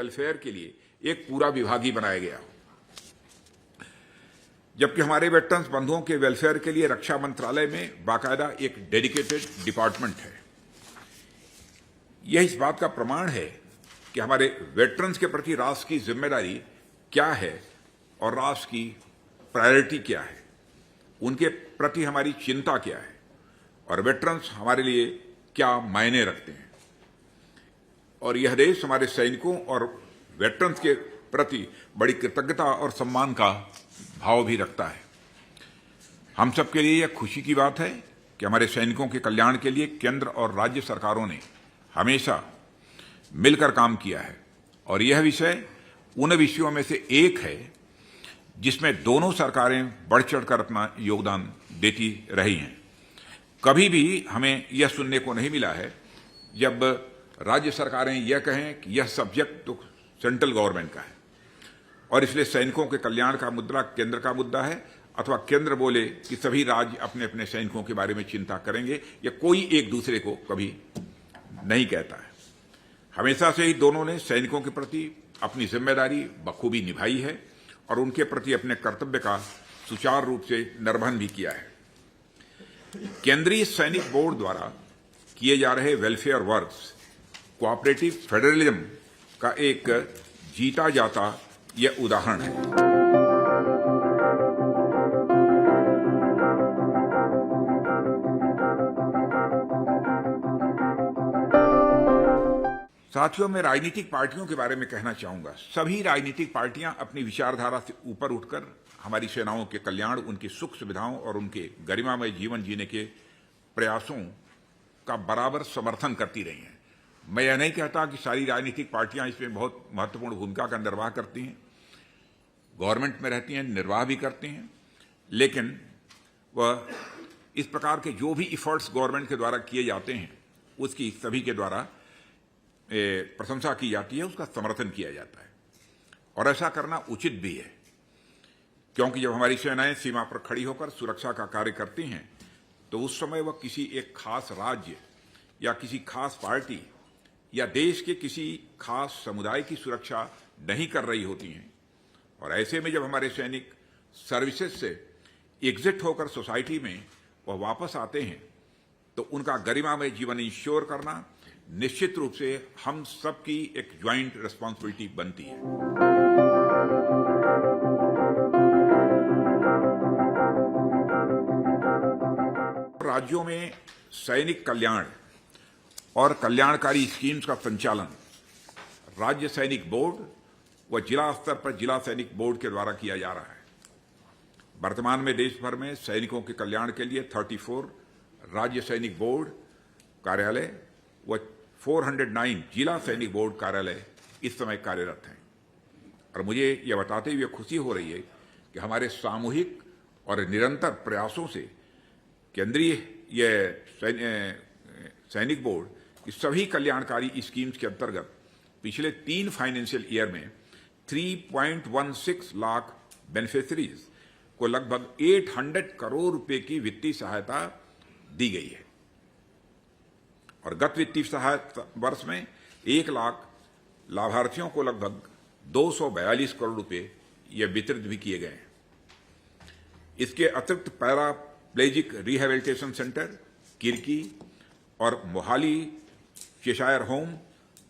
Welfare के लिए एक पूरा विभाग ही बनाया गया हो, जबकि हमारे वेटरन्स बंधुओं के वेलफेयर के लिए रक्षा मंत्रालय में बाकायदा एक डेडिकेटेड डिपार्टमेंट है। यह इस बात का प्रमाण है कि हमारे वेटरन्स के प्रति राष्ट्र की जिम्मेदारी क्या है और राष्ट्र की प्रायोरिटी क्या है, उनके प्रति हमारी चिंता क्या है और वेटरन्स हमारे लिए क्या मायने रखते हैं। और यह देश हमारे सैनिकों और वेटरन्स के प्रति बड़ी कृतज्ञता और सम्मान का भाव भी रखता है। हम सबके लिए यह खुशी की बात है कि हमारे सैनिकों के कल्याण के लिए केंद्र और राज्य सरकारों ने हमेशा मिलकर काम किया है और यह विषय उन विषयों में से एक है जिसमें दोनों सरकारें बढ़ चढ़कर अपना योगदान देती रही हैं। कभी भी हमें यह सुनने को नहीं मिला है जब राज्य सरकारें यह कहें कि यह सब्जेक्ट तो सेंट्रल गवर्नमेंट का है और इसलिए सैनिकों के कल्याण का मुद्दा केंद्र का मुद्दा है, अथवा केंद्र बोले कि सभी राज्य अपने अपने सैनिकों के बारे में चिंता करेंगे, या कोई एक दूसरे को कभी नहीं कहता है। हमेशा से ही दोनों ने सैनिकों के प्रति अपनी जिम्मेदारी बखूबी निभाई है और उनके प्रति अपने कर्तव्य का सुचारू रूप से निर्वहन भी किया है। केंद्रीय सैनिक बोर्ड द्वारा किए जा रहे वेलफेयर वर्क्स कोऑपरेटिव फेडरलिज्म का एक जीता जाता यह उदाहरण है। साथियों, मैं राजनीतिक पार्टियों के बारे में कहना चाहूंगा। सभी राजनीतिक पार्टियां अपनी विचारधारा से ऊपर उठकर हमारी सेनाओं के कल्याण, उनकी सुख सुविधाओं और उनके गरिमामय जीवन जीने के प्रयासों का बराबर समर्थन करती रही हैं। मैं यह नहीं कहता कि सारी राजनीतिक पार्टियां इसमें बहुत महत्वपूर्ण भूमिका का निर्वाह करती हैं, गवर्नमेंट में रहती हैं, निर्वाह भी करती हैं, लेकिन वह इस प्रकार के जो भी इफर्ट्स गवर्नमेंट के द्वारा किए जाते हैं उसकी सभी के द्वारा प्रशंसा की जाती है, उसका समर्थन किया जाता है और ऐसा करना उचित भी है, क्योंकि जब हमारी सेनाएं सीमा पर खड़ी होकर सुरक्षा का कार्य करती हैं तो उस समय वह किसी एक खास राज्य या किसी खास पार्टी या देश के किसी खास समुदाय की सुरक्षा नहीं कर रही होती हैं। और ऐसे में जब हमारे सैनिक सर्विसेज से एग्जिट होकर सोसाइटी में वह वापस आते हैं तो उनका गरिमामय जीवन इंश्योर करना निश्चित रूप से हम सबकी एक ज्वाइंट रिस्पांसिबिलिटी बनती है। राज्यों में सैनिक कल्याण और कल्याणकारी स्कीम्स का संचालन राज्य सैनिक बोर्ड व जिला स्तर पर जिला सैनिक बोर्ड के द्वारा किया जा रहा है। वर्तमान में देश भर में सैनिकों के कल्याण के लिए 34 राज्य सैनिक बोर्ड कार्यालय व 409 जिला सैनिक बोर्ड कार्यालय इस समय कार्यरत हैं। और मुझे यह बताते हुए खुशी हो रही है कि हमारे सामूहिक और निरंतर प्रयासों से केंद्रीय सैनिक बोर्ड की सभी कल्याणकारी स्कीम्स के अंतर्गत पिछले 3 फाइनेंशियल ईयर में 3.16 लाख बेनिफिशरीज को लगभग 800 करोड़ रुपए की वित्तीय सहायता दी गई है और गत वित्तीय सहायता वर्ष में 1 लाख लाभार्थियों को लगभग 242 करोड़ रुपए ये वितरित भी किए गए हैं। इसके अतिरिक्त पैराप्लेजिक रिहेबिलिटेशन सेंटर किरकी और मोहाली, चेशायर होम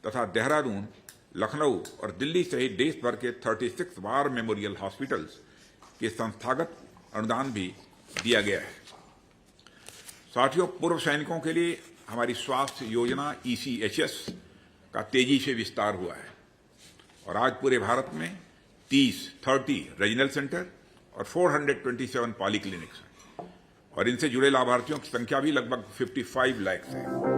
तथा देहरादून, लखनऊ और दिल्ली सहित देश भर के 36 वार मेमोरियल हॉस्पिटल्स के संस्थागत अनुदान भी दिया गया है। साथियों, पूर्व सैनिकों के लिए हमारी स्वास्थ्य योजना ECHS का तेजी से विस्तार हुआ है और आज पूरे भारत में 30 रीजनल सेंटर और 427 पॉलीक्लिनिक्स हैं और इनसे जुड़े लाभार्थियों की संख्या भी लगभग 55 लाख है।